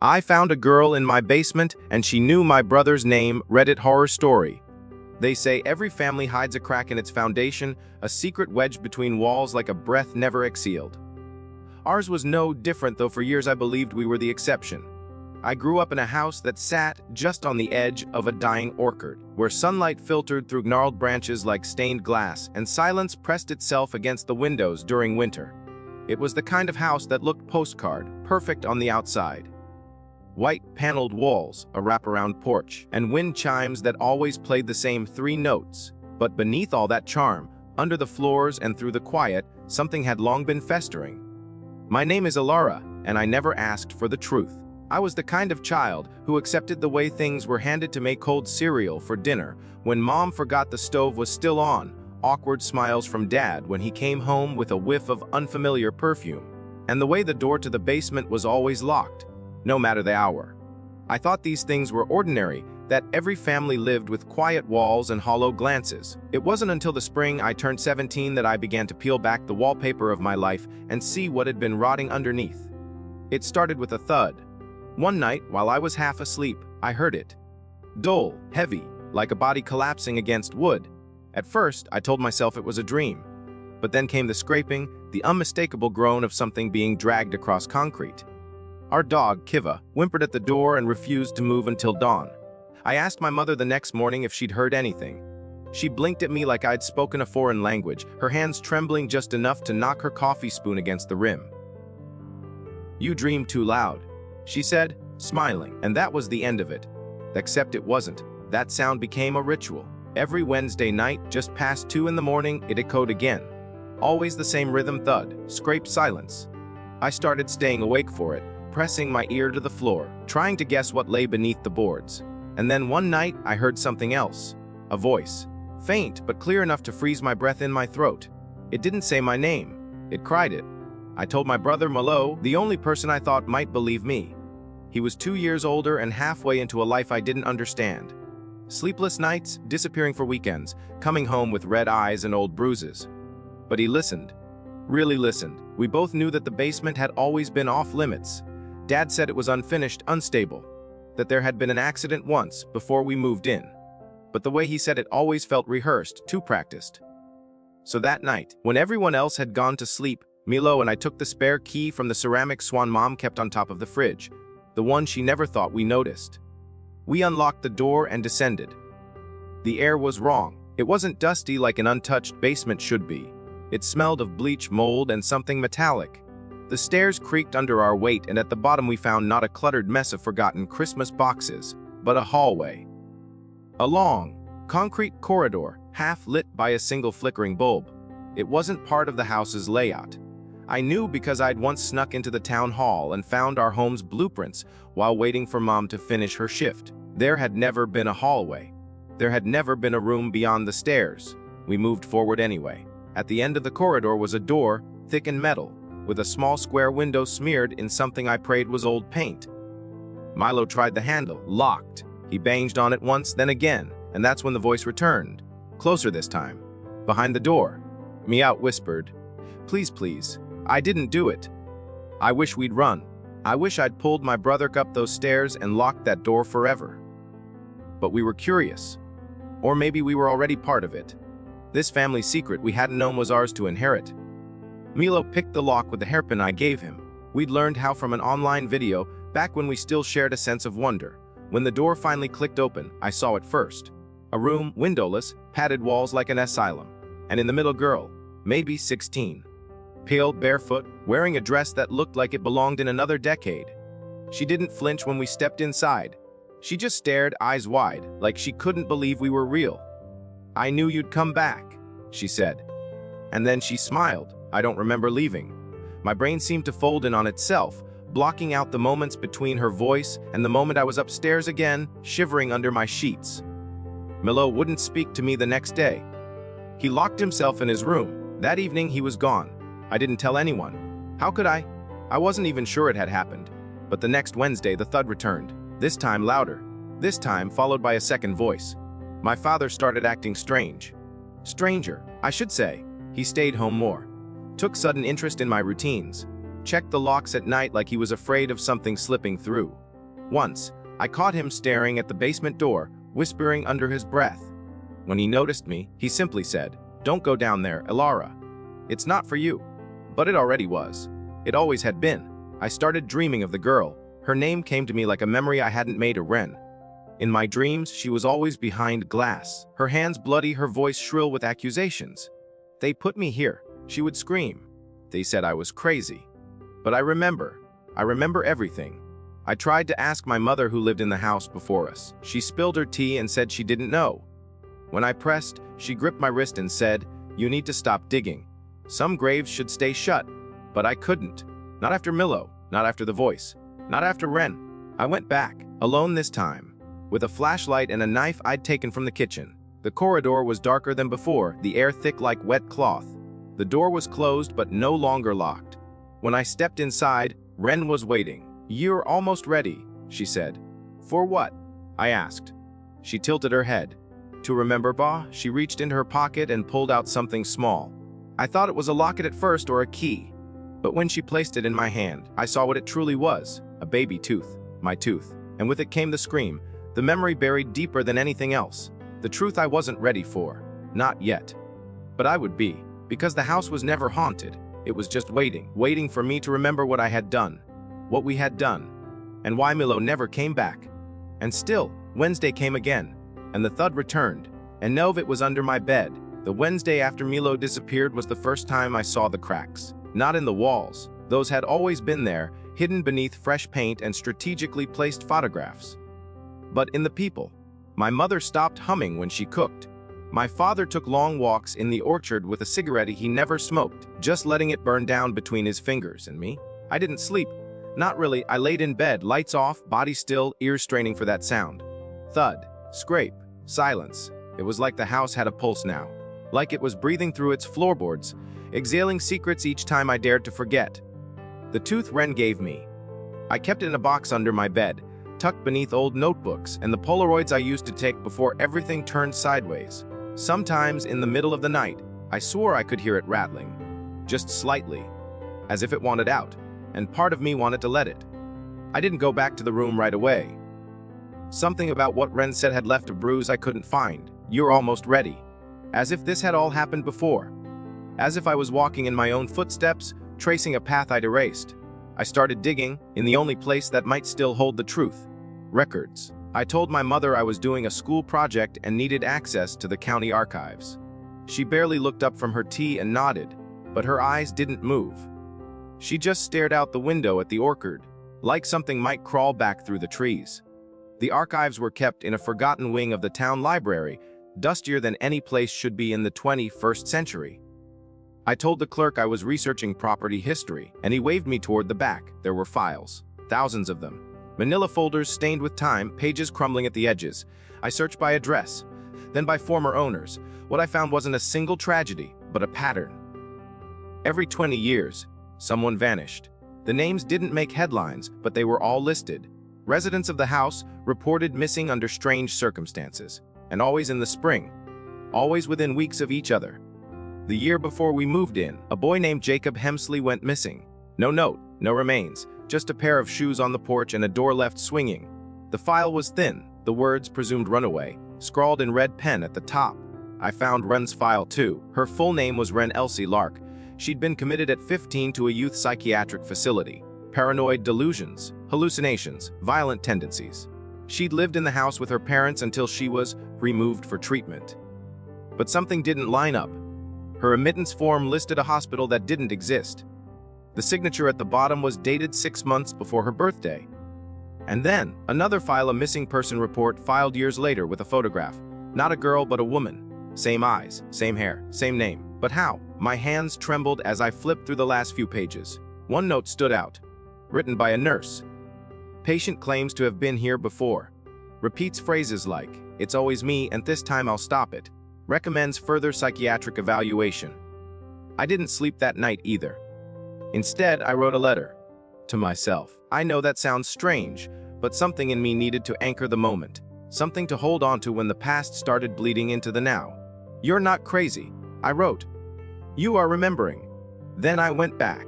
I found a girl in my basement and she knew my brother's name. Reddit horror story. They say every family hides a crack in its foundation, a secret wedged between walls like a breath never exhaled. Ours was no different, though for years I believed we were the exception. I grew up in a house that sat just on the edge of a dying orchard, where sunlight filtered through gnarled branches like stained glass, and silence pressed itself against the windows during winter. It was the kind of house that looked postcard, perfect on the outside. White paneled walls, a wraparound porch, and wind chimes that always played the same 3 notes. But beneath all that charm, under the floors and through the quiet, something had long been festering. My name is Elara, and I never asked for the truth. I was the kind of child who accepted the way things were handed to make cold cereal for dinner when mom forgot the stove was still on, awkward smiles from dad when he came home with a whiff of unfamiliar perfume, and the way the door to the basement was always locked, no matter the hour. I thought these things were ordinary, that every family lived with quiet walls and hollow glances. It wasn't until the spring I turned 17 that I began to peel back the wallpaper of my life and see what had been rotting underneath. It started with a thud. One night, while I was half asleep, I heard it. Dull, heavy, like a body collapsing against wood. At first, I told myself it was a dream. But then came the scraping, the unmistakable groan of something being dragged across concrete. Our dog, Kiva, whimpered at the door and refused to move until dawn. I asked my mother the next morning if she'd heard anything. She blinked at me like I'd spoken a foreign language, her hands trembling just enough to knock her coffee spoon against the rim. "You dreamed too loud," she said, smiling, and that was the end of it. Except it wasn't. That sound became a ritual. Every Wednesday night, just past 2 in the morning, it echoed again. Always the same rhythm: thud, scrape, silence. I started staying awake for it, pressing my ear to the floor, trying to guess what lay beneath the boards. And then one night, I heard something else. A voice. Faint, but clear enough to freeze my breath in my throat. It didn't say my name. It cried it. I told my brother Milo, the only person I thought might believe me. He was 2 years older and halfway into a life I didn't understand. Sleepless nights, disappearing for weekends, coming home with red eyes and old bruises. But he listened. Really listened. We both knew that the basement had always been off limits. Dad said it was unfinished, unstable. That there had been an accident once, before we moved in. But the way he said it always felt rehearsed, too practiced. So that night, when everyone else had gone to sleep, Milo and I took the spare key from the ceramic swan Mom kept on top of the fridge, the one she never thought we noticed. We unlocked the door and descended. The air was wrong. It wasn't dusty like an untouched basement should be. It smelled of bleach, mold, and something metallic. The stairs creaked under our weight, and at the bottom we found not a cluttered mess of forgotten Christmas boxes, but a hallway. A long, concrete corridor, half lit by a single flickering bulb. It wasn't part of the house's layout. I knew because I'd once snuck into the town hall and found our home's blueprints while waiting for Mom to finish her shift. There had never been a hallway. There had never been a room beyond the stairs. We moved forward anyway. At the end of the corridor was a door, thick and metal, with a small square window smeared in something I prayed was old paint. Milo tried the handle, locked. He banged on it once, then again, and that's when the voice returned. Closer this time. Behind the door. Meow whispered, "Please, please. I didn't do it. I wish we'd run. I wish I'd pulled my brother up those stairs and locked that door forever." But we were curious. Or maybe we were already part of it. This family secret we hadn't known was ours to inherit. Milo picked the lock with the hairpin I gave him. We'd learned how from an online video, back when we still shared a sense of wonder. When the door finally clicked open, I saw it first. A room, windowless, padded walls like an asylum. And in the middle, girl, maybe 16. Pale, barefoot, wearing a dress that looked like it belonged in another decade. She didn't flinch when we stepped inside. She just stared, eyes wide, like she couldn't believe we were real. "I knew you'd come back," she said. And then she smiled. I don't remember leaving. My brain seemed to fold in on itself, blocking out the moments between her voice and the moment I was upstairs again, shivering under my sheets. Milo wouldn't speak to me the next day. He locked himself in his room. That evening he was gone. I didn't tell anyone. How could I? I wasn't even sure it had happened. But the next Wednesday the thud returned, this time louder. This time followed by a second voice. My father started acting strange. Stranger, I should say. He stayed home more. Took sudden interest in my routines. Checked the locks at night like he was afraid of something slipping through. Once, I caught him staring at the basement door, whispering under his breath. When he noticed me, he simply said, "Don't go down there, Elara. It's not for you." But it already was. It always had been. I started dreaming of the girl. Her name came to me like a memory I hadn't made, a Wren. In my dreams, she was always behind glass, her hands bloody, her voice shrill with accusations. "They put me here," she would scream. "They said I was crazy." But I remember everything. I tried to ask my mother who lived in the house before us. She spilled her tea and said she didn't know. When I pressed, she gripped my wrist and said, "You need to stop digging. Some graves should stay shut." But I couldn't. Not after Milo, not after the voice, not after Wren. I went back, alone this time, with a flashlight and a knife I'd taken from the kitchen. The corridor was darker than before, the air thick like wet cloth. The door was closed but no longer locked. When I stepped inside, Wren was waiting. "You're almost ready," she said. "For what?" I asked. She tilted her head. "To remember, Ba?" She reached into her pocket and pulled out something small. I thought it was a locket at first, or a key. But when she placed it in my hand, I saw what it truly was, a baby tooth, my tooth. And with it came the scream, the memory buried deeper than anything else. The truth I wasn't ready for. Not yet. But I would be, because the house was never haunted. It was just waiting for me to remember what I had done, what we had done, and why Milo never came back. And still, Wednesday came again, and the thud returned, and no, it was under my bed. The Wednesday after Milo disappeared was the first time I saw the cracks. Not in the walls. Those had always been there, hidden beneath fresh paint and strategically placed photographs. But in the people. My mother stopped humming when she cooked. My father took long walks in the orchard with a cigarette he never smoked, just letting it burn down between his fingers. And me? I didn't sleep. Not really. I laid in bed, lights off, body still, ears straining for that sound. Thud, scrape, silence. It was like the house had a pulse now. Like it was breathing through its floorboards, exhaling secrets each time I dared to forget. The tooth Wren gave me. I kept it in a box under my bed, tucked beneath old notebooks and the Polaroids I used to take before everything turned sideways. Sometimes in the middle of the night, I swore I could hear it rattling, just slightly, as if it wanted out, and part of me wanted to let it. I didn't go back to the room right away. Something about what Wren said had left a bruise I couldn't find. "You're almost ready." As if this had all happened before. As if I was walking in my own footsteps, tracing a path I'd erased. I started digging in the only place that might still hold the truth. Records. I told my mother I was doing a school project and needed access to the county archives. She barely looked up from her tea and nodded, but her eyes didn't move. She just stared out the window at the orchard, like something might crawl back through the trees. The archives were kept in a forgotten wing of the town library, dustier than any place should be in the 21st century. I told the clerk I was researching property history, and he waved me toward the back. There were files, thousands of them. Manila folders stained with time, pages crumbling at the edges. I searched by address, then by former owners. What I found wasn't a single tragedy, but a pattern. Every 20 years, someone vanished. The names didn't make headlines, but they were all listed. Residents of the house reported missing under strange circumstances, and always in the spring, always within weeks of each other. The year before we moved in, a boy named Jacob Hemsley went missing. No note, no remains, just a pair of shoes on the porch and a door left swinging. The file was thin, the words "presumed runaway" scrawled in red pen at the top. I found Wren's file too. Her full name was Wren Elsie Lark. She'd been committed at 15 to a youth psychiatric facility. Paranoid delusions, hallucinations, violent tendencies. She'd lived in the house with her parents until she was removed for treatment. But something didn't line up. Her admittance form listed a hospital that didn't exist. The signature at the bottom was dated 6 months before her birthday. And then, another file, a missing person report filed years later with a photograph. Not a girl, but a woman. Same eyes, same hair, same name. But how? My hands trembled as I flipped through the last few pages. One note stood out. Written by a nurse. Patient claims to have been here before. Repeats phrases like, "It's always me, and this time I'll stop it." Recommends further psychiatric evaluation. I didn't sleep that night either. Instead, I wrote a letter. To myself. I know that sounds strange, but something in me needed to anchor the moment. Something to hold on to when the past started bleeding into the now. "You're not crazy," I wrote. "You are remembering." Then I went back.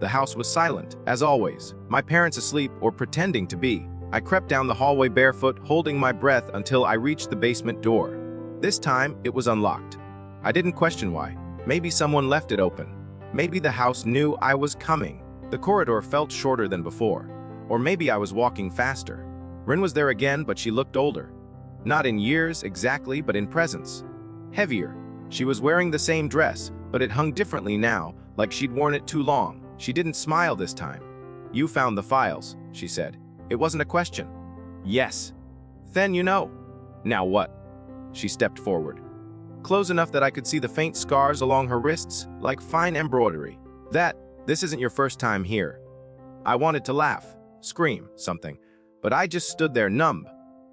The house was silent, as always. My parents asleep or pretending to be. I crept down the hallway barefoot, holding my breath until I reached the basement door. This time, it was unlocked. I didn't question why. Maybe someone left it open. Maybe the house knew I was coming. The corridor felt shorter than before. Or maybe I was walking faster. Wren was there again, but she looked older. Not in years exactly, but in presence. Heavier. She was wearing the same dress, but it hung differently now, like she'd worn it too long. She didn't smile this time. "You found the files," she said. It wasn't a question. "Yes." "Then you know." "Now what?" She stepped forward. Close enough that I could see the faint scars along her wrists, like fine embroidery. This isn't your first time here." I wanted to laugh, scream, something, but I just stood there numb.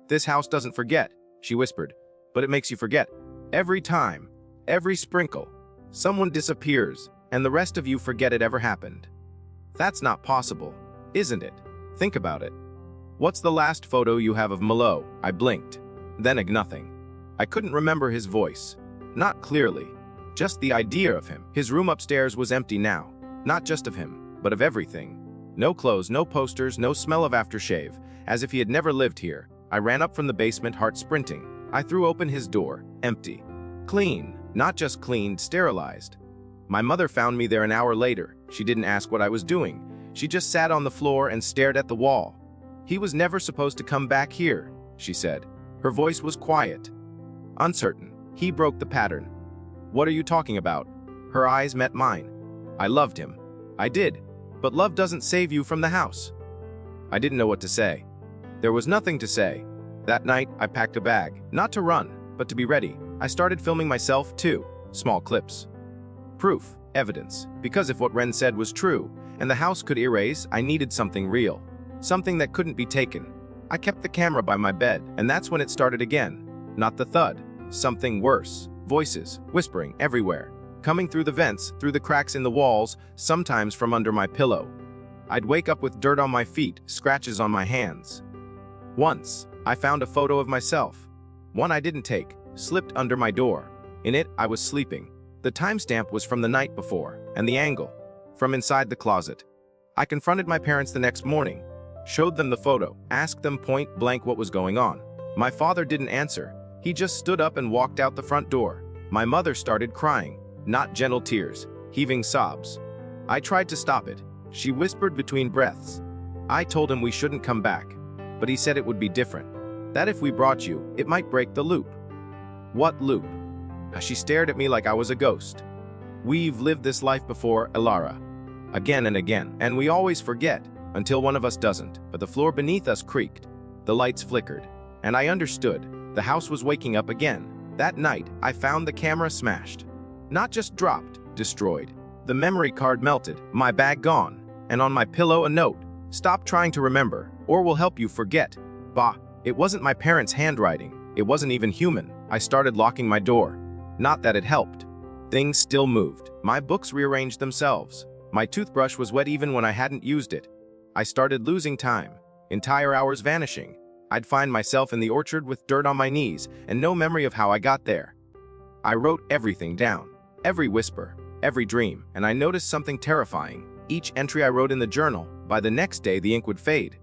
"This house doesn't forget," she whispered, "but it makes you forget. Every time, every sprinkle, someone disappears, and the rest of you forget it ever happened. That's not possible, isn't it? Think about it. What's the last photo you have of Milo?" I blinked. Then nothing. I couldn't remember his voice. Not clearly. Just the idea of him. His room upstairs was empty now. Not just of him, but of everything. No clothes, no posters, no smell of aftershave, as if he had never lived here. I ran up from the basement, heart sprinting. I threw open his door. Empty. Clean. Not just cleaned, sterilized. My mother found me there an hour later. She didn't ask what I was doing. She just sat on the floor and stared at the wall. "He was never supposed to come back here," she said. Her voice was quiet. Uncertain. "He broke the pattern." "What are you talking about?" Her eyes met mine. "I loved him." "I did. But love doesn't save you from the house." I didn't know what to say. There was nothing to say. That night, I packed a bag. Not to run, but to be ready. I started filming myself, too. Small clips. Proof. Evidence. Because if what Wren said was true, and the house could erase, I needed something real. Something that couldn't be taken. I kept the camera by my bed, and that's when it started again. Not the thud. Something worse. Voices. Whispering everywhere. Coming through the vents, through the cracks in the walls, sometimes from under my pillow. I'd wake up with dirt on my feet, scratches on my hands. Once, I found a photo of myself. One I didn't take, slipped under my door. In it, I was sleeping. The timestamp was from the night before, and the angle, from inside the closet. I confronted my parents the next morning, showed them the photo, asked them point blank what was going on. My father didn't answer. He just stood up and walked out the front door. My mother started crying, not gentle tears, heaving sobs. I tried to stop it. She whispered between breaths. I told him we shouldn't come back, but he said it would be different. That if we brought you, it might break the loop. What loop? She stared at me like I was a ghost. We've lived this life before, Elara. Again and again, and we always forget, until one of us doesn't. But the floor beneath us creaked. The lights flickered. And I understood. The house was waking up again. That night, I found the camera smashed. Not just dropped, destroyed. The memory card melted, my bag gone, and on my pillow a note. Stop trying to remember, or we'll help you forget. Bah, it wasn't my parents' handwriting. It wasn't even human. I started locking my door. Not that it helped. Things still moved. My books rearranged themselves. My toothbrush was wet even when I hadn't used it. I started losing time. Entire hours vanishing. I'd find myself in the orchard with dirt on my knees and no memory of how I got there. I wrote everything down. Every whisper, every dream, and I noticed something terrifying. Each entry I wrote in the journal, by the next day the ink would fade.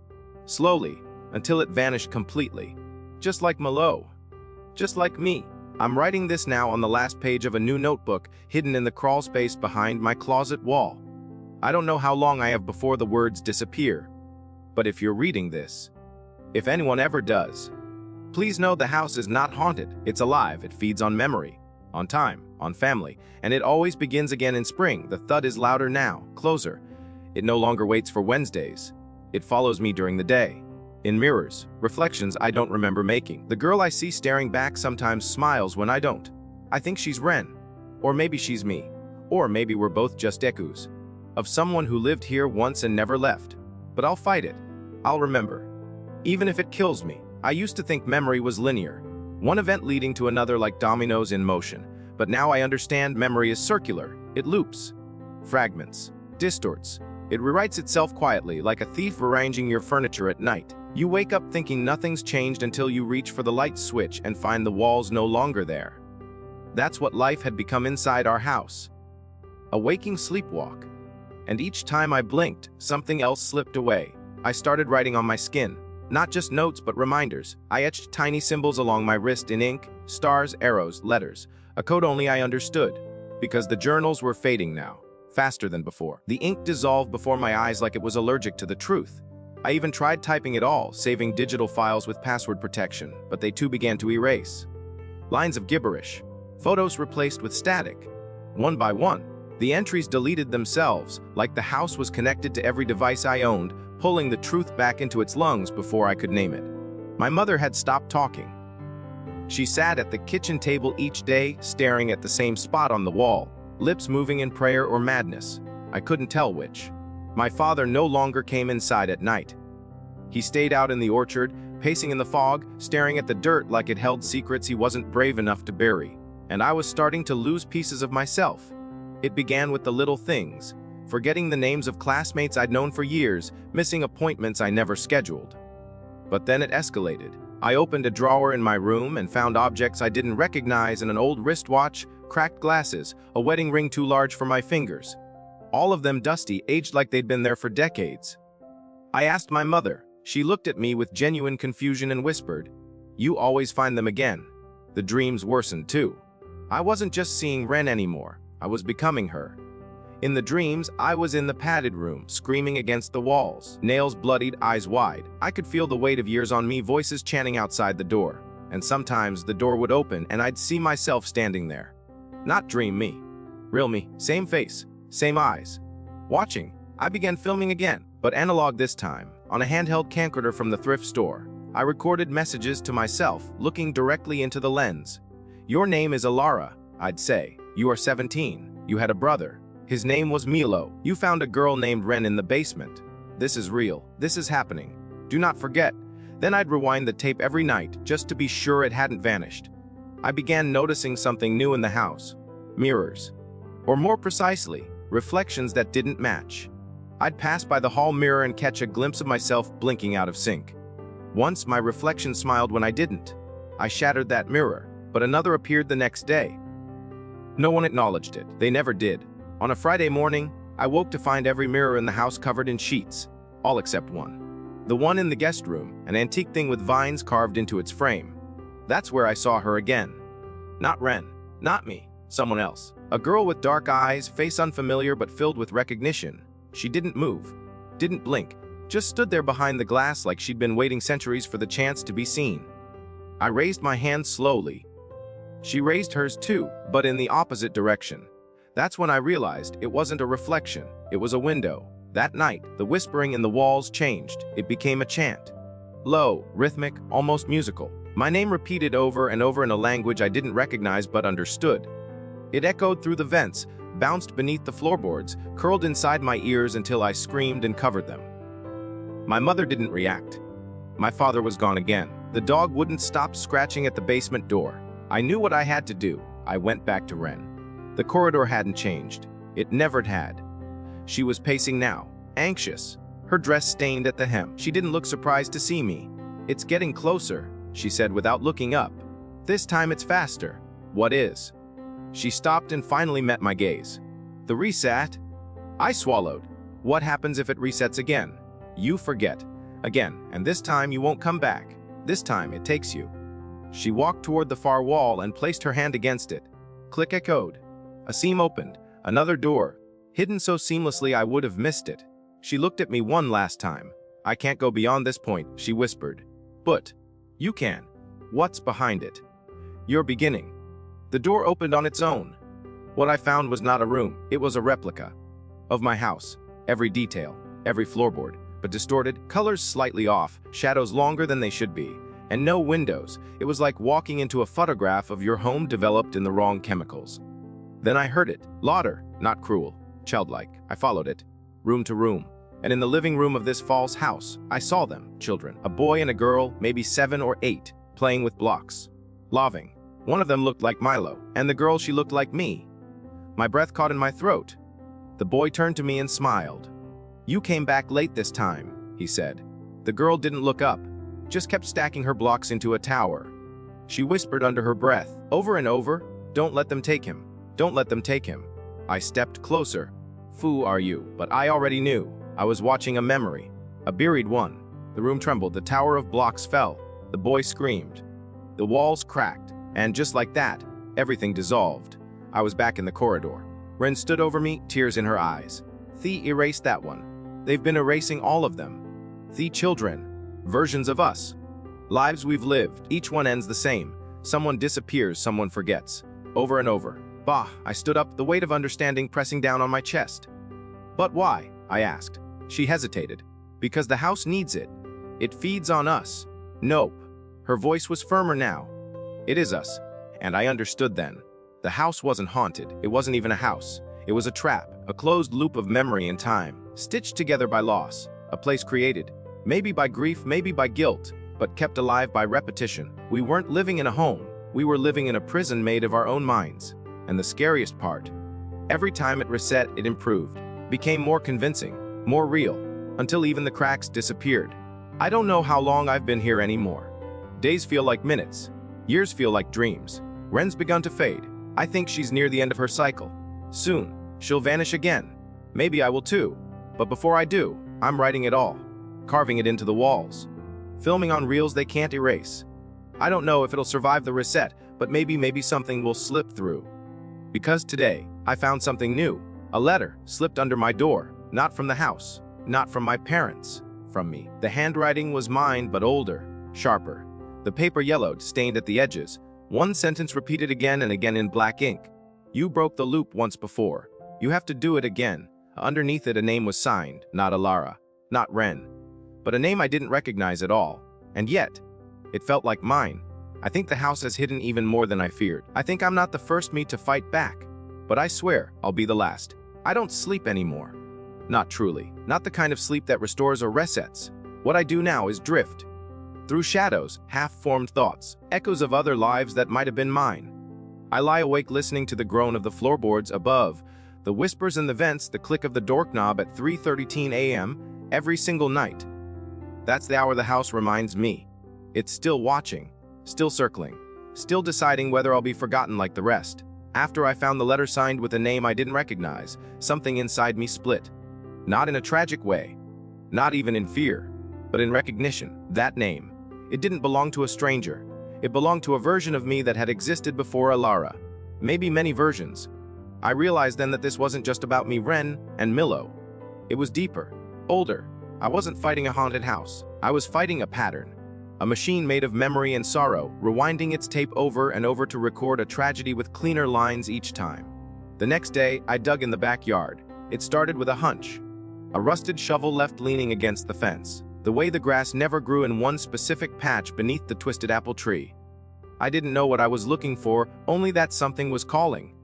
Slowly, until it vanished completely. Just like Milo. Just like me. I'm writing this now on the last page of a new notebook hidden in the crawl space behind my closet wall. I don't know how long I have before the words disappear. But if you're reading this, if anyone ever does, please know the house is not haunted. It's alive. It feeds on memory, on time, on family, and it always begins again in spring. The thud is louder now, closer. It no longer waits for Wednesdays. It follows me during the day. In mirrors, reflections I don't remember making. The girl I see staring back sometimes smiles when I don't. I think she's Wren. Or maybe she's me. Or maybe we're both just echoes of someone who lived here once and never left. But I'll fight it. I'll remember. Even if it kills me. I used to think memory was linear. One event leading to another like dominoes in motion. But now I understand memory is circular. It loops. Fragments. Distorts. It rewrites itself quietly, like a thief rearranging your furniture at night. You wake up thinking nothing's changed until you reach for the light switch and find the walls no longer there. That's what life had become inside our house. A waking sleepwalk. And each time I blinked, something else slipped away. I started writing on my skin. Not just notes, but reminders. I etched tiny symbols along my wrist in ink, stars, arrows, letters, a code only I understood, because the journals were fading now, faster than before. The ink dissolved before my eyes like it was allergic to the truth. I even tried typing it all, saving digital files with password protection, but they too began to erase. Lines of gibberish. Photos replaced with static. One by one, the entries deleted themselves, like the house was connected to every device I owned, pulling the truth back into its lungs before I could name it. My mother had stopped talking. She sat at the kitchen table each day, staring at the same spot on the wall, lips moving in prayer or madness. I couldn't tell which. My father no longer came inside at night. He stayed out in the orchard, pacing in the fog, staring at the dirt like it held secrets he wasn't brave enough to bury. And I was starting to lose pieces of myself. It began with the little things, forgetting the names of classmates I'd known for years, missing appointments I never scheduled. But then it escalated. I opened a drawer in my room and found objects I didn't recognize in an old wristwatch, cracked glasses, a wedding ring too large for my fingers. All of them dusty, aged like they'd been there for decades. I asked my mother. She looked at me with genuine confusion and whispered, "You always find them again." The dreams worsened too. I wasn't just seeing Wren anymore. I was becoming her. In the dreams, I was in the padded room, screaming against the walls, nails bloodied, eyes wide. I could feel the weight of years on me, voices chanting outside the door. And sometimes the door would open and I'd see myself standing there. Not dream me. Real me, same face, same eyes. Watching, I began filming again, but analog this time, on a handheld camcorder from the thrift store. I recorded messages to myself, looking directly into the lens. "Your name is Elara," I'd say. "You are 17. You had a brother. His name was Milo. You found a girl named Wren in the basement. This is real. This is happening. Do not forget." Then I'd rewind the tape every night, just to be sure it hadn't vanished. I began noticing something new in the house. Mirrors. Or more precisely, reflections that didn't match. I'd pass by the hall mirror and catch a glimpse of myself blinking out of sync. Once my reflection smiled when I didn't. I shattered that mirror, but another appeared the next day. No one acknowledged it. They never did. On a Friday morning, I woke to find every mirror in the house covered in sheets, all except one. The one in the guest room, an antique thing with vines carved into its frame. That's where I saw her again. Not Wren, not me, someone else. A girl with dark eyes, face unfamiliar but filled with recognition. She didn't move, didn't blink, just stood there behind the glass like she'd been waiting centuries for the chance to be seen. I raised my hand slowly. She raised hers too, but in the opposite direction. That's when I realized it wasn't a reflection, it was a window. That night, the whispering in the walls changed. It became a chant. Low, rhythmic, almost musical. My name repeated over and over in a language I didn't recognize but understood. It echoed through the vents, bounced beneath the floorboards, curled inside my ears until I screamed and covered them. My mother didn't react. My father was gone again. The dog wouldn't stop scratching at the basement door. I knew what I had to do. I went back to Wren. The corridor hadn't changed. It never had. She was pacing now, anxious, her dress stained at the hem. She didn't look surprised to see me. "It's getting closer," she said without looking up. "This time it's faster." "What is?" She stopped and finally met my gaze. "The reset?" I swallowed. "What happens if it resets again?" "You forget. Again, and this time you won't come back. This time it takes you." She walked toward the far wall and placed her hand against it. Click echoed. A seam opened, another door, hidden so seamlessly I would have missed it. She looked at me one last time. "I can't go beyond this point," she whispered. "But you can." "What's behind it?" "Your beginning." The door opened on its own. What I found was not a room, it was a replica of my house. Every detail, every floorboard, but distorted, colors slightly off, shadows longer than they should be, and no windows. It was like walking into a photograph of your home developed in the wrong chemicals. Then I heard it, louder, not cruel, childlike. I followed it, room to room. And in the living room of this false house, I saw them, children, a boy and a girl, maybe 7 or 8, playing with blocks. Laughing. One of them looked like Milo, and the girl, she looked like me. My breath caught in my throat. The boy turned to me and smiled. "You came back late this time," he said. The girl didn't look up, just kept stacking her blocks into a tower. She whispered under her breath, over and over, "Don't let them take him. Don't let them take him." I stepped closer. "Who are you?" But I already knew. I was watching a memory, a buried one. The room trembled, the tower of blocks fell, the boy screamed. The walls cracked, and just like that, everything dissolved. I was back in the corridor. Wren stood over me, tears in her eyes. "Thee erased that one. They've been erasing all of them. The children. Versions of us. Lives we've lived, each one ends the same. Someone disappears, someone forgets. Over and over. Bah, I stood up, the weight of understanding pressing down on my chest. But why? I asked. She hesitated. Because the house needs it. It feeds on us. Nope. Her voice was firmer now. It is us. And I understood then. The house wasn't haunted. It wasn't even a house. It was a trap, a closed loop of memory and time, stitched together by loss, a place created, maybe by grief, maybe by guilt, but kept alive by repetition. We weren't living in a home. We were living in a prison made of our own minds. And the scariest part, every time it reset, it improved, became more convincing, more real, until even the cracks disappeared. I don't know how long I've been here anymore. Days feel like minutes. Years feel like dreams. Wren's begun to fade. I think she's near the end of her cycle. Soon, she'll vanish again. Maybe I will too. But before I do, I'm writing it all, carving it into the walls, filming on reels they can't erase. I don't know if it'll survive the reset, but maybe something will slip through. Because today, I found something new. A letter slipped under my door, not from the house, not from my parents, from me. The handwriting was mine, but older, sharper. The paper yellowed, stained at the edges. One sentence repeated again and again in black ink. You broke the loop once before. You have to do it again. Underneath it, a name was signed, not Elara, not Wren, but a name I didn't recognize at all. And yet, it felt like mine. I think the house has hidden even more than I feared. I think I'm not the first me to fight back, but I swear I'll be the last. I don't sleep anymore. Not truly. Not the kind of sleep that restores or resets. What I do now is drift. Through shadows, half-formed thoughts, echoes of other lives that might have been mine. I lie awake listening to the groan of the floorboards above, the whispers in the vents, the click of the doorknob at 3:13 a.m. every single night. That's the hour the house reminds me. It's still watching, still circling, still deciding whether I'll be forgotten like the rest. After I found the letter signed with a name I didn't recognize, something inside me split. Not in a tragic way, not even in fear, but in recognition. That name. It didn't belong to a stranger. It belonged to a version of me that had existed before Elara. Maybe many versions. I realized then that this wasn't just about me, Wren, and Milo. It was deeper, older. I wasn't fighting a haunted house. I was fighting a pattern. A machine made of memory and sorrow, rewinding its tape over and over to record a tragedy with cleaner lines each time. The next day, I dug in the backyard. It started with a hunch. A rusted shovel left leaning against the fence. The way the grass never grew in one specific patch beneath the twisted apple tree. I didn't know what I was looking for, only that something was calling.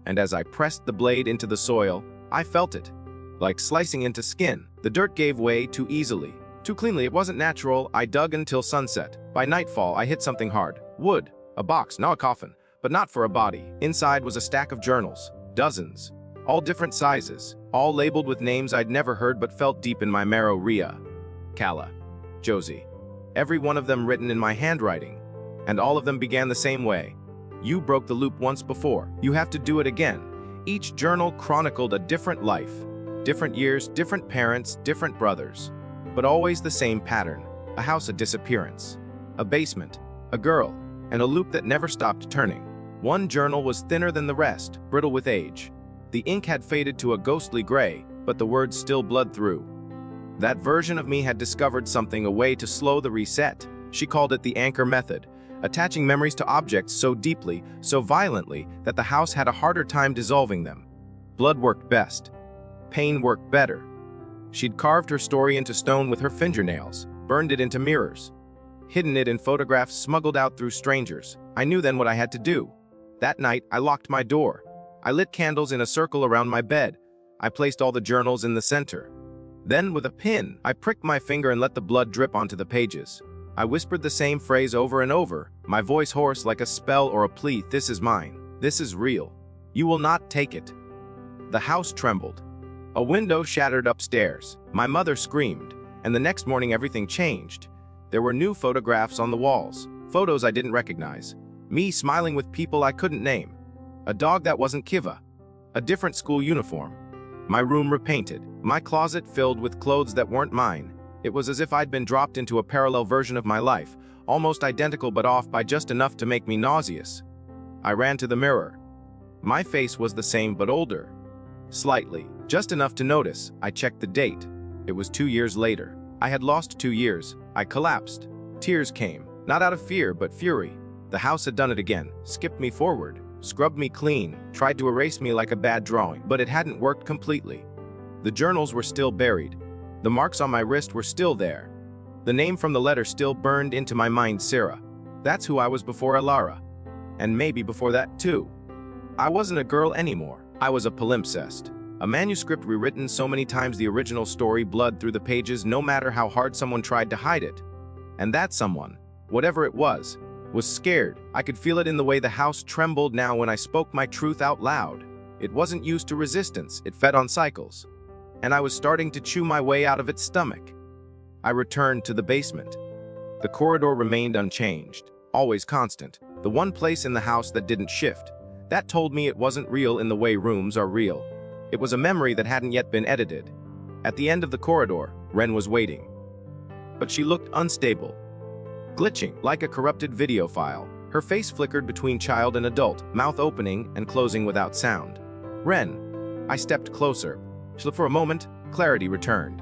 And as I pressed the blade into the soil, I felt it. Like slicing into skin. The dirt gave way too easily. Too cleanly, it wasn't natural. I dug until sunset. By nightfall, I hit something hard. Wood. A box, not a coffin. But not for a body. Inside was a stack of journals. Dozens. All different sizes. All labeled with names I'd never heard but felt deep in my marrow. Rhea. Kala, Josie, every one of them written in my handwriting, and all of them began the same way. You broke the loop once before. You have to do it again. Each journal chronicled a different life, different years, different parents, different brothers, but always the same pattern. A house, a disappearance, a basement, a girl, and a loop that never stopped turning. One journal was thinner than the rest, brittle with age. The ink had faded to a ghostly gray, but the words still bled through. That version of me had discovered something, a way to slow the reset. She called it the anchor method, attaching memories to objects so deeply, so violently, that the house had a harder time dissolving them. Blood worked best. Pain worked better. She'd carved her story into stone with her fingernails, burned it into mirrors, hidden it in photographs smuggled out through strangers. I knew then what I had to do. That night, I locked my door. I lit candles in a circle around my bed. I placed all the journals in the center. Then, with a pin, I pricked my finger and let the blood drip onto the pages. I whispered the same phrase over and over, my voice hoarse like a spell or a plea. This is mine. This is real. You will not take it. The house trembled. A window shattered upstairs. My mother screamed, and the next morning everything changed. There were new photographs on the walls, photos I didn't recognize. Me smiling with people I couldn't name. A dog that wasn't Kiva. A different school uniform. My room repainted. My closet filled with clothes that weren't mine. It was as if I'd been dropped into a parallel version of my life, almost identical but off by just enough to make me nauseous. I ran to the mirror. My face was the same but older. Slightly, just enough to notice. I checked the date. It was 2 years later. I had lost 2 years. I collapsed. Tears came, not out of fear but fury. The house had done it again, skipped me forward, scrubbed me clean, tried to erase me like a bad drawing, but it hadn't worked completely. The journals were still buried. The marks on my wrist were still there. The name from the letter still burned into my mind, Sarah. That's who I was before Elara. And maybe before that too. I wasn't a girl anymore. I was a palimpsest. A manuscript rewritten so many times the original story bled through the pages no matter how hard someone tried to hide it. And that someone, whatever it was scared. I could feel it in the way the house trembled now when I spoke my truth out loud. It wasn't used to resistance, it fed on cycles. And I was starting to chew my way out of its stomach. I returned to the basement. The corridor remained unchanged, always constant, the one place in the house that didn't shift. That told me it wasn't real in the way rooms are real. It was a memory that hadn't yet been edited. At the end of the corridor, Wren was waiting. But she looked unstable, glitching like a corrupted video file. Her face flickered between child and adult, mouth opening and closing without sound. Wren. I stepped closer. For a moment, clarity returned.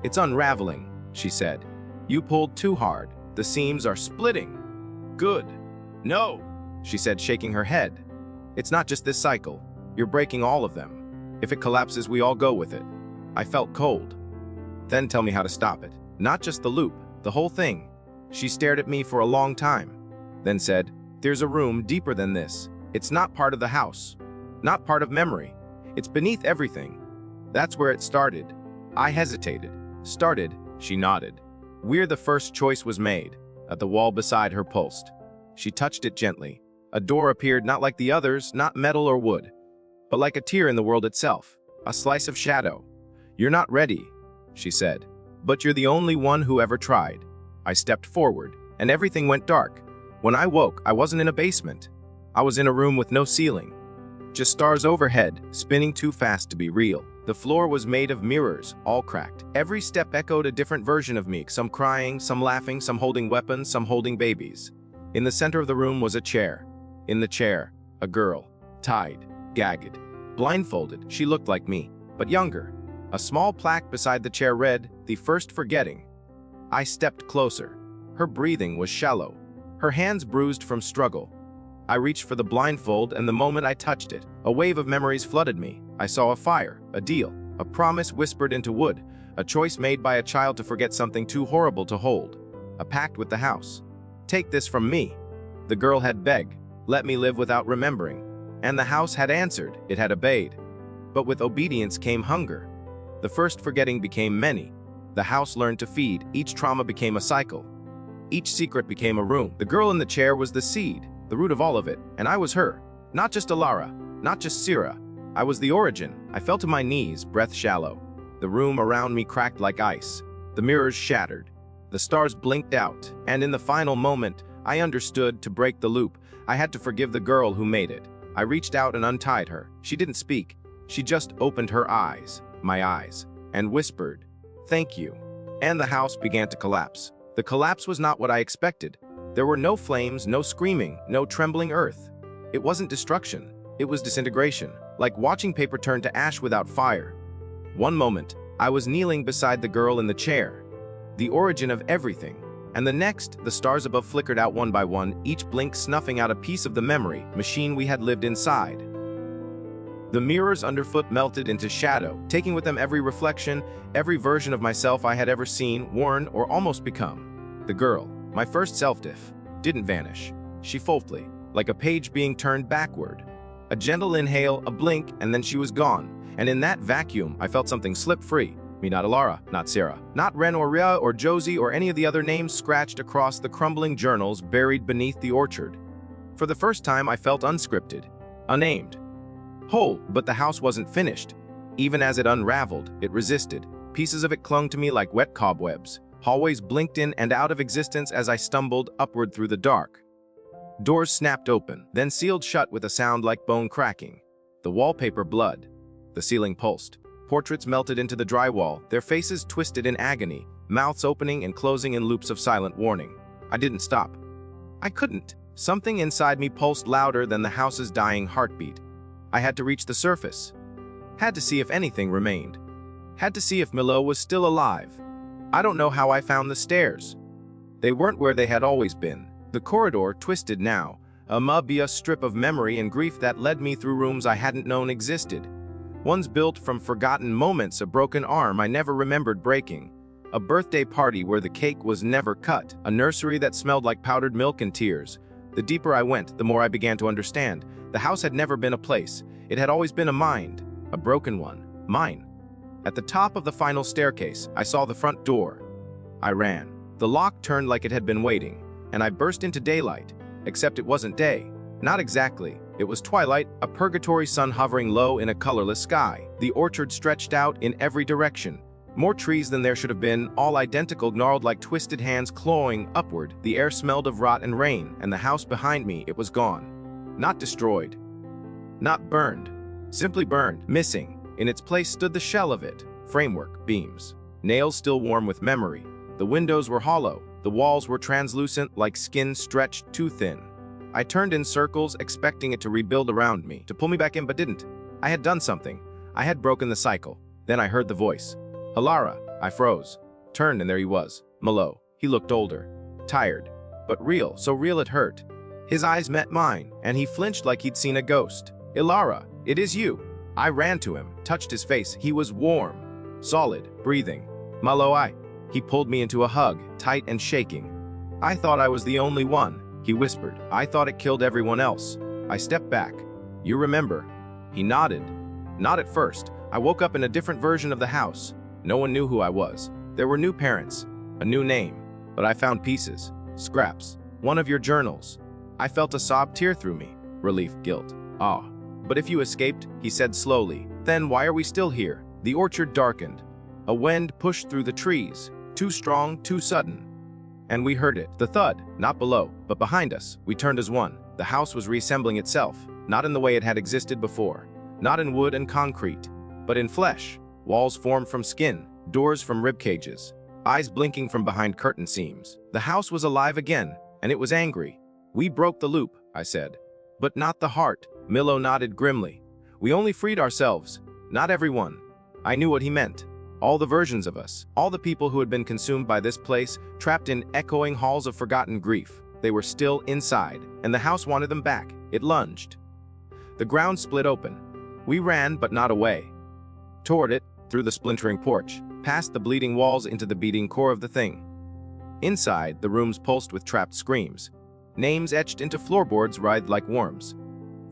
It's unraveling, she said. You pulled too hard. The seams are splitting. Good. No, she said, shaking her head. It's not just this cycle. You're breaking all of them. If it collapses, we all go with it. I felt cold. Then tell me how to stop it. Not just the loop, the whole thing. She stared at me for a long time, then said, there's a room deeper than this. It's not part of the house, not part of memory. It's beneath everything. That's where it started. I hesitated. Started, she nodded. Where the first choice was made, at the wall beside her pulsed. She touched it gently. A door appeared not like the others, not metal or wood, but like a tear in the world itself, a slice of shadow. You're not ready, she said, but you're the only one who ever tried. I stepped forward, and everything went dark. When I woke, I wasn't in a basement. I was in a room with no ceiling. Just stars overhead, spinning too fast to be real. The floor was made of mirrors, all cracked. Every step echoed a different version of me, some crying, some laughing, some holding weapons, some holding babies. In the center of the room was a chair. In the chair, a girl, tied, gagged, blindfolded. She looked like me, but younger. A small plaque beside the chair read, "The First Forgetting." I stepped closer. Her breathing was shallow, her hands bruised from struggle. I reached for the blindfold, and the moment I touched it, a wave of memories flooded me. I saw a fire, a deal, a promise whispered into wood, a choice made by a child to forget something too horrible to hold, a pact with the house. Take this from me. The girl had begged, let me live without remembering. And the house had answered, it had obeyed. But with obedience came hunger. The first forgetting became many. The house learned to feed, each trauma became a cycle. Each secret became a room. The girl in the chair was the seed, the root of all of it, and I was her. Not just Elara, not just Sira. I was the origin. I fell to my knees, breath shallow. The room around me cracked like ice. The mirrors shattered. The stars blinked out, and in the final moment, I understood to break the loop. I had to forgive the girl who made it. I reached out and untied her. She didn't speak. She just opened her eyes, my eyes, and whispered, "Thank you." And the house began to collapse. The collapse was not what I expected. There were no flames, no screaming, no trembling earth. It wasn't destruction. It was disintegration, like watching paper turn to ash without fire. One moment, I was kneeling beside the girl in the chair, the origin of everything. And the next, the stars above flickered out one by one, each blink snuffing out a piece of the memory machine we had lived inside. The mirrors underfoot melted into shadow, taking with them every reflection, every version of myself I had ever seen, worn, or almost become. The girl, my first self-diff, didn't vanish. She folded, like a page being turned backward. A gentle inhale, a blink, and then she was gone. And in that vacuum, I felt something slip free. Me, not Elara, not Sarah, not Wren or Rhea or Josie or any of the other names scratched across the crumbling journals buried beneath the orchard. For the first time, I felt unscripted, unnamed. Whole, but the house wasn't finished. Even as it unraveled, it resisted. Pieces of it clung to me like wet cobwebs. Hallways blinked in and out of existence as I stumbled upward through the dark. Doors snapped open, then sealed shut with a sound like bone cracking. The wallpaper blood. The ceiling pulsed. Portraits melted into the drywall, their faces twisted in agony, mouths opening and closing in loops of silent warning. I didn't stop. I couldn't. Something inside me pulsed louder than the house's dying heartbeat. I had to reach the surface. Had to see if anything remained. Had to see if Milo was still alive. I don't know how I found the stairs. They weren't where they had always been. The corridor twisted now, a strip of memory and grief that led me through rooms I hadn't known existed. Ones built from forgotten moments, a broken arm I never remembered breaking, a birthday party where the cake was never cut, a nursery that smelled like powdered milk and tears. The deeper I went, the more I began to understand. The house had never been a place. It had always been a mind, a broken one, mine. At the top of the final staircase, I saw the front door. I ran. The lock turned like it had been waiting, and I burst into daylight, except it wasn't day. Not exactly. It was twilight, a purgatory sun hovering low in a colorless sky. The orchard stretched out in every direction. More trees than there should have been, all identical, gnarled like twisted hands clawing upward. The air smelled of rot and rain, and the house behind me, it was gone. Not destroyed. Not burned. Simply burned. Missing. In its place stood the shell of it. Framework, beams. Nails still warm with memory. The windows were hollow. The walls were translucent, like skin stretched too thin. I turned in circles, expecting it to rebuild around me, to pull me back in, but didn't. I had done something. I had broken the cycle. Then I heard the voice. Elara. I froze. Turned and there he was. Milo. He looked older. Tired. But real, so real it hurt. His eyes met mine, and he flinched like he'd seen a ghost. Elara, it is you. I ran to him, touched his face. He was warm, solid, breathing. Milo, He pulled me into a hug, tight and shaking. I thought I was the only one, he whispered. I thought it killed everyone else. I stepped back. You remember? He nodded. Not at first. I woke up in a different version of the house. No one knew who I was. There were new parents, a new name, but I found pieces, scraps, one of your journals. I felt a sob tear through me. Relief, guilt, awe. But if you escaped, he said slowly, then why are we still here? The orchard darkened. A wind pushed through the trees, too strong, too sudden. And we heard it, the thud, not below, but behind us. We turned as one. The house was reassembling itself, not in the way it had existed before, not in wood and concrete, but in flesh. Walls formed from skin, doors from rib cages, eyes blinking from behind curtain seams. The house was alive again, and it was angry. We broke the loop, I said. But not the heart. Milo nodded grimly. We only freed ourselves, not everyone. I knew what he meant. All the versions of us, all the people who had been consumed by this place, trapped in echoing halls of forgotten grief. They were still inside, and the house wanted them back. It lunged. The ground split open. We ran, but not away. Toward it, through the splintering porch, past the bleeding walls into the beating core of the thing. Inside, the rooms pulsed with trapped screams. Names etched into floorboards writhed like worms.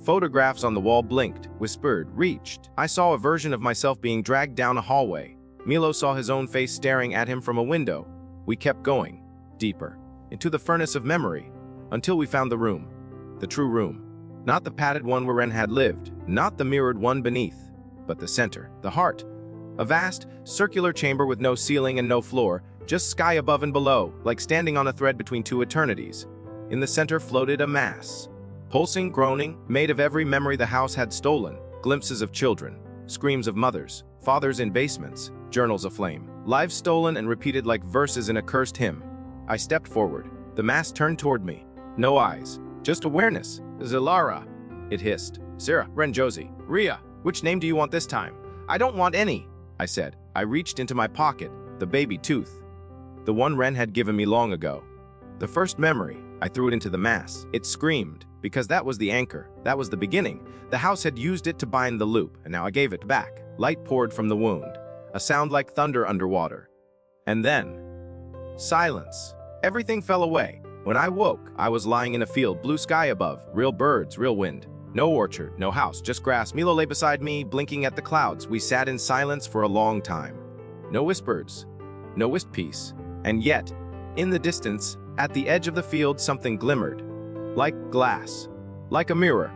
Photographs on the wall blinked, whispered, reached. I saw a version of myself being dragged down a hallway. Milo saw his own face staring at him from a window. We kept going, deeper, into the furnace of memory, until we found the room. The true room. Not the padded one where Wren had lived, not the mirrored one beneath, but the center, the heart. A vast, circular chamber with no ceiling and no floor, just sky above and below, like standing on a thread between two eternities. In the center floated a mass. Pulsing, groaning, made of every memory the house had stolen. Glimpses of children, screams of mothers, fathers in basements, journals aflame. Lives stolen and repeated like verses in a cursed hymn. I stepped forward. The mass turned toward me. No eyes, just awareness. Elara, it hissed. Sarah, Wren, Josie, Rhea, which name do you want this time? I don't want any, I said. I reached into my pocket, the baby tooth. The one Wren had given me long ago. The first memory, I threw it into the mass. It screamed, because that was the anchor. That was the beginning. The house had used it to bind the loop, and now I gave it back. Light poured from the wound, a sound like thunder underwater. And then, silence. Everything fell away. When I woke, I was lying in a field, blue sky above, real birds, real wind. No orchard, no house, just grass. Milo lay beside me, blinking at the clouds. We sat in silence for a long time. No whispers, no wisp peace. And yet, in the distance, at the edge of the field, something glimmered. Like glass, like a mirror.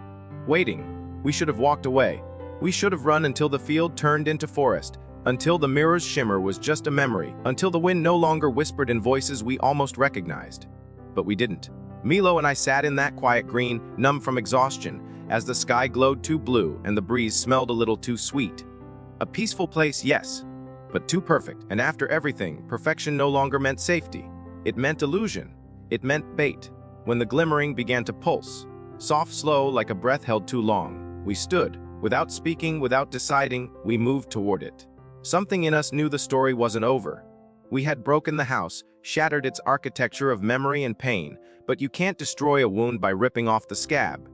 Waiting. We should have walked away. We should have run until the field turned into forest, until the mirror's shimmer was just a memory, until the wind no longer whispered in voices we almost recognized. But we didn't. Milo and I sat in that quiet green, numb from exhaustion, as the sky glowed too blue and the breeze smelled a little too sweet. A peaceful place, yes, but too perfect. And after everything, perfection no longer meant safety. It meant illusion. It meant bait. When the glimmering began to pulse, soft, slow, like a breath held too long, we stood. Without speaking, without deciding, we moved toward it. Something in us knew the story wasn't over. We had broken the house, shattered its architecture of memory and pain, but you can't destroy a wound by ripping off the scab.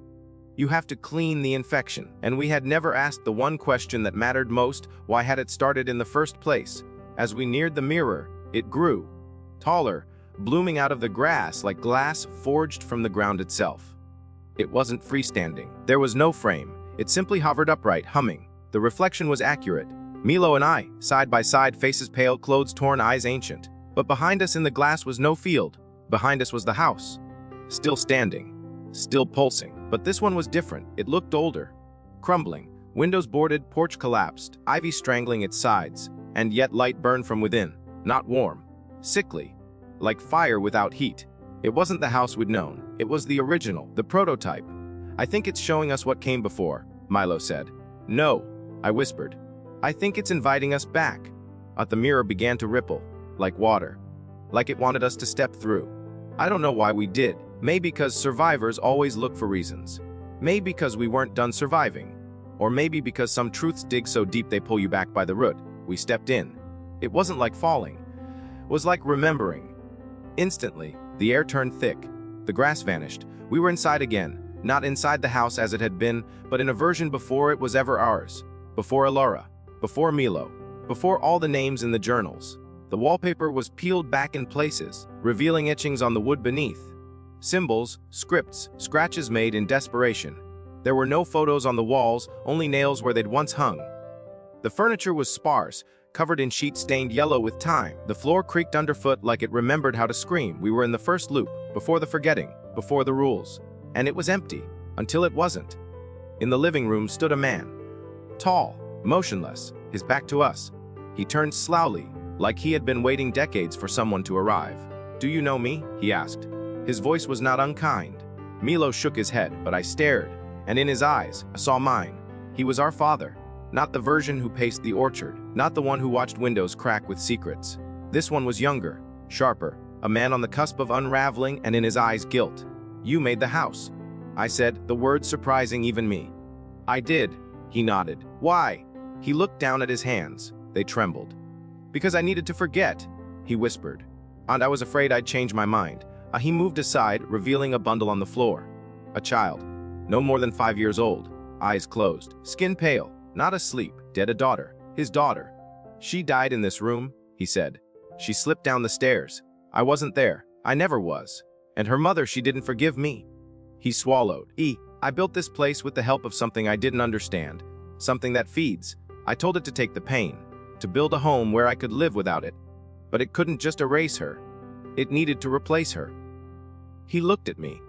You have to clean the infection, and we had never asked the one question that mattered most: why had it started in the first place? As we neared the mirror, it grew. Taller, blooming out of the grass like glass forged from the ground itself. It wasn't freestanding. There was no frame. It simply hovered upright, humming. The reflection was accurate. Milo and I, side by side, faces pale, clothes torn, eyes ancient. But behind us in the glass was no field. Behind us was the house. Still standing. Still pulsing. But this one was different. It looked older. Crumbling. Windows boarded, porch collapsed, ivy strangling its sides. And yet light burned from within. Not warm. Sickly. Like fire without heat. It wasn't the house we'd known. It was the original, the prototype. "I think it's showing us what came before," Milo said. "No," I whispered. "I think it's inviting us back." The mirror began to ripple, like water. Like it wanted us to step through. I don't know why we did. Maybe because survivors always look for reasons. Maybe because we weren't done surviving. Or maybe because some truths dig so deep they pull you back by the root. We stepped in. It wasn't like falling. It was like remembering. Instantly, the air turned thick. The grass vanished. We were inside again. Not inside the house as it had been, but in a version before it was ever ours. Before Elara. Before Milo. Before all the names in the journals. The wallpaper was peeled back in places, revealing etchings on the wood beneath. Symbols, scripts, scratches made in desperation. There were no photos on the walls, only nails where they'd once hung. The furniture was sparse, covered in sheets stained yellow with time. The floor creaked underfoot like it remembered how to scream. We were in the first loop, before the forgetting, before the rules. And it was empty, until it wasn't. In the living room stood a man. Tall, motionless, his back to us. He turned slowly, like he had been waiting decades for someone to arrive. "Do you know me?" he asked. His voice was not unkind. Milo shook his head, but I stared, and in his eyes, I saw mine. He was our father. Not the version who paced the orchard, not the one who watched windows crack with secrets. This one was younger, sharper, a man on the cusp of unraveling, and in his eyes guilt. "You made the house," I said, the words surprising even me. "I did," he nodded. "Why?" He looked down at his hands. They trembled. "Because I needed to forget," he whispered. "And I was afraid I'd change my mind." He moved aside, revealing a bundle on the floor. A child, no more than 5 years old, eyes closed, skin pale, not asleep, dead. A daughter, his daughter. "She died in this room," he said. "She slipped down the stairs. I wasn't there. I never was. And her mother, she didn't forgive me." He swallowed. "I built this place with the help of something I didn't understand. Something that feeds. I told it to take the pain. To build a home where I could live without it. But it couldn't just erase her. It needed to replace her." He looked at me.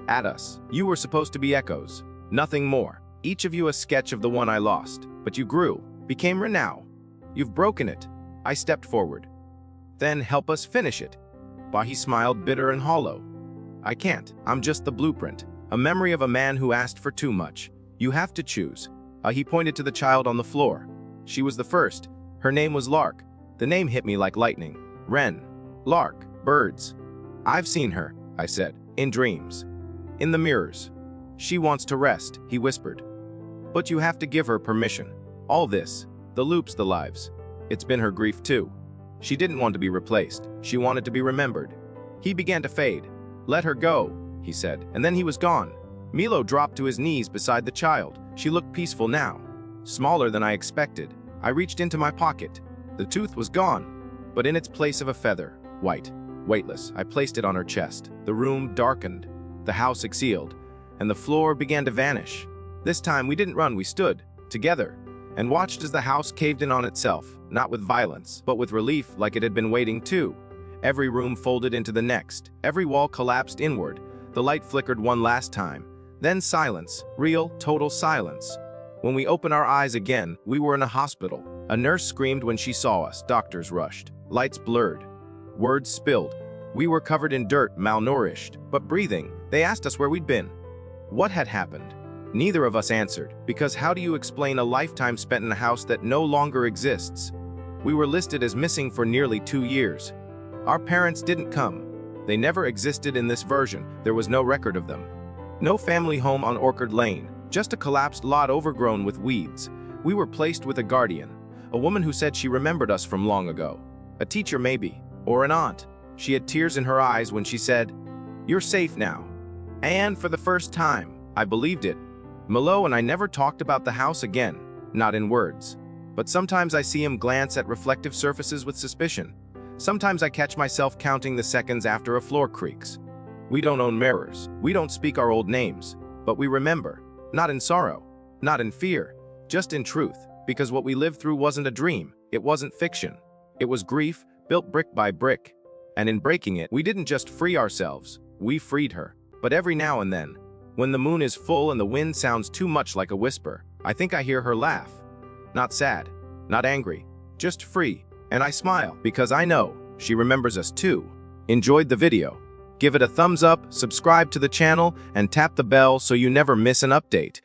At us. "You were supposed to be echoes. Nothing more. Each of you a sketch of the one I lost. But you grew. Became renown. You've broken it." I stepped forward. "Then help us finish it." He smiled, bitter and hollow. "I can't. I'm just the blueprint. A memory of a man who asked for too much. You have to choose." He pointed to the child on the floor. She was the first. Her name was Lark. The name hit me like lightning. Wren. Lark. Birds. "I've seen her," I said. "In dreams. In the mirrors. She wants to rest," he whispered. "But you have to give her permission. All this. The loops, the lives. It's been her grief too. She didn't want to be replaced. She wanted to be remembered." He began to fade. "Let her go," he said, and then he was gone. Milo dropped to his knees beside the child. She looked peaceful now. Smaller than I expected. I reached into my pocket. The tooth was gone, but in its place of a feather, white, weightless. I placed it on her chest. The room darkened. The house exhaled, and the floor began to vanish. This time we didn't run, we stood, together, and watched as the house caved in on itself, not with violence, but with relief, like it had been waiting too. Every room folded into the next. Every wall collapsed inward. The light flickered one last time. Then silence. Real, total silence. When we opened our eyes again, we were in a hospital. A nurse screamed when she saw us. Doctors rushed. Lights blurred. Words spilled. We were covered in dirt, malnourished, but breathing. They asked us where we'd been. What had happened? Neither of us answered, because how do you explain a lifetime spent in a house that no longer exists? We were listed as missing for nearly 2 years. Our parents didn't come. They never existed in this version. There was no record of them. No family home on Orchard Lane, just a collapsed lot overgrown with weeds. We were placed with a guardian, a woman who said she remembered us from long ago. A teacher maybe, or an aunt. She had tears in her eyes when she said, "You're safe now." And for the first time, I believed it. Milo and I never talked about the house again, not in words. But sometimes I see him glance at reflective surfaces with suspicion. Sometimes I catch myself counting the seconds after a floor creaks. We don't own mirrors. We don't speak our old names. But we remember. Not in sorrow. Not in fear. Just in truth. Because what we lived through wasn't a dream. It wasn't fiction. It was grief, built brick by brick. And in breaking it, we didn't just free ourselves. We freed her. But every now and then, when the moon is full and the wind sounds too much like a whisper, I think I hear her laugh. Not sad. Not angry. Just free. And I smile, because I know she remembers us too. Enjoyed the video? Give it a thumbs up, subscribe to the channel, and tap the bell so you never miss an update.